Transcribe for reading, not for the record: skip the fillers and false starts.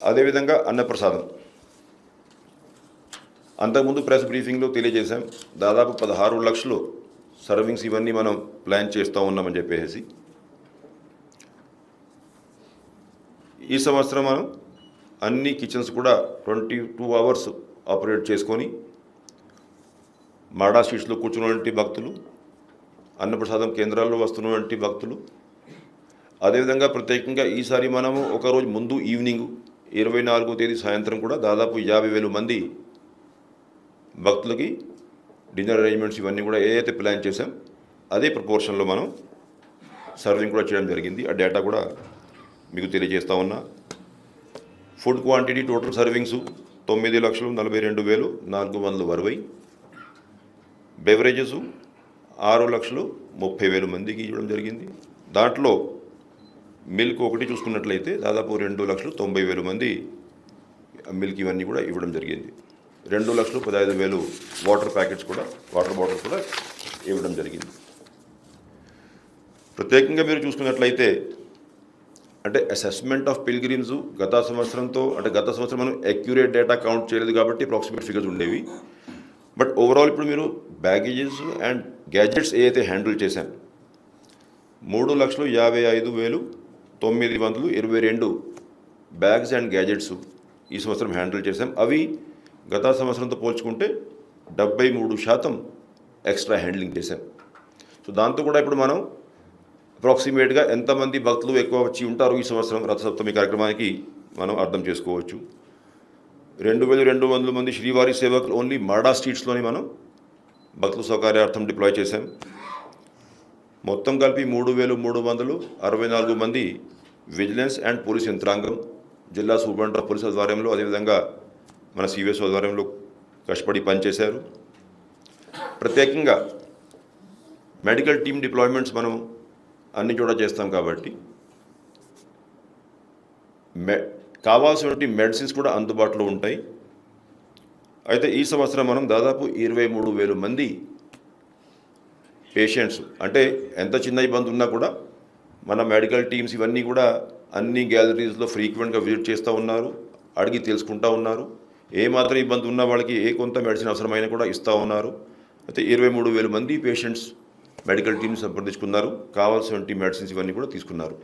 అదేవిధంగా అన్నప్రసాదం అంతకుముందు ప్రెస్ బ్రీఫింగ్లో తెలియజేశాం. దాదాపు 16 లక్షలు సర్వింగ్స్ ఇవన్నీ మనం ప్లాన్ చేస్తూ ఉన్నామని చెప్పేసి ఈ సంవత్సరం మనం అన్ని కిచెన్స్ కూడా 22 అవర్స్ ఆపరేట్ చేసుకొని మాడా స్ట్రీట్స్లో కూర్చున్నటువంటి భక్తులు, అన్నప్రసాదం కేంద్రాల్లో వస్తున్నటువంటి భక్తులు, అదేవిధంగా ప్రత్యేకంగా ఈసారి మనము ఒకరోజు ముందు ఈవినింగ్ 24వ తేదీ సాయంత్రం కూడా దాదాపు 50,000 మంది భక్తులకి డిన్నర్ అరేంజ్మెంట్స్ ఇవన్నీ కూడా ఏదైతే ప్లాన్ చేసాం అదే ప్రపోర్షన్లో మనం సర్వింగ్ కూడా చేయడం జరిగింది. ఆ డేటా కూడా మీకు తెలియజేస్తా ఉన్నా. Food quantity total servings 9,42,460 beverages 6,30,000 మందికి ఇవ్వడం జరిగింది. దాంట్లో మిల్క్ ఒకటి చూసుకున్నట్లయితే దాదాపు 2,90,000 మంది మిల్క్ ఇవన్నీ కూడా ఇవ్వడం జరిగింది. 2,15,000 వాటర్ ప్యాకెట్స్ కూడా వాటర్ బాటిల్స్ కూడా ఇవ్వడం జరిగింది. ప్రత్యేకంగా మీరు చూసుకున్నట్లయితే అంటే అసెస్మెంట్ ఆఫ్ పిల్గ్రిమ్స్ గత సంవత్సరం మనం అక్యురేట్ డేటా కౌంట్ చేయలేదు కాబట్టి అప్రాక్సిమేట్ ఫిగర్స్ ఉండేవి. బట్ ఓవరాల్ ఇప్పుడు మీరు బ్యాగేజెస్ అండ్ గ్యాజెట్స్ ఏదైతే హ్యాండిల్ చేశాం 3,55,922 బ్యాగ్స్ అండ్ గ్యాజెట్స్ ఈ సంవత్సరం హ్యాండిల్ చేశాం. అవి గత సంవత్సరంతో పోల్చుకుంటే 73% ఎక్స్ట్రా హ్యాండ్లింగ్ చేశాం. సో దాంతో కూడా ఇప్పుడు మనం అప్రాక్సిమేట్గా ఎంతమంది భక్తులు ఎక్కువ వచ్చి ఉంటారు ఈ సంవత్సరం రథసప్తమి కార్యక్రమానికి మనం అర్థం చేసుకోవచ్చు. 2,200 మంది శ్రీవారి సేవకులు ఓన్లీ మాడా స్ట్రీట్స్లోని మనం భక్తుల సౌకర్యార్థం డిప్లాయ్ చేశాం. మొత్తం కలిపి 3,364 మంది విజిలెన్స్ అండ్ పోలీస్ యంత్రాంగం జిల్లా సూపరింటెండెంట్ ఆఫ్ పోలీస్ ఆధ్వర్యంలో అదేవిధంగా మన సివిఎస్ ఆధ్వర్యంలో కష్టపడి పనిచేశారు. ప్రత్యేకంగా మెడికల్ టీమ్ డిప్లాయ్మెంట్స్ మనం అన్ని చోట చేస్తాం కాబట్టి కావాల్సినటువంటి మెడిసిన్స్ కూడా అందుబాటులో ఉంటాయి. అయితే ఈ సంవత్సరం మనం దాదాపు 23,000 మంది పేషెంట్స్ అంటే ఎంత చిన్న ఇబ్బంది ఉన్నా కూడా మన మెడికల్ టీమ్స్ ఇవన్నీ కూడా అన్ని గ్యాలరీస్లో ఫ్రీక్వెంట్గా విజిట్ చేస్తూ ఉన్నారు, అడిగి తెలుసుకుంటూ ఉన్నారు. ఏమాత్రం ఇబ్బంది ఉన్న వాళ్ళకి కొంత మెడిసిన్ అవసరమైన కూడా ఇస్తూ ఉన్నారు. అయితే 23,000 మంది పేషెంట్స్ మెడికల్ టీమ్స్ సంప్రదించుకున్నారు, కావాల్సినటువంటి మెడిసిన్స్ ఇవన్నీ కూడా తీసుకున్నారు.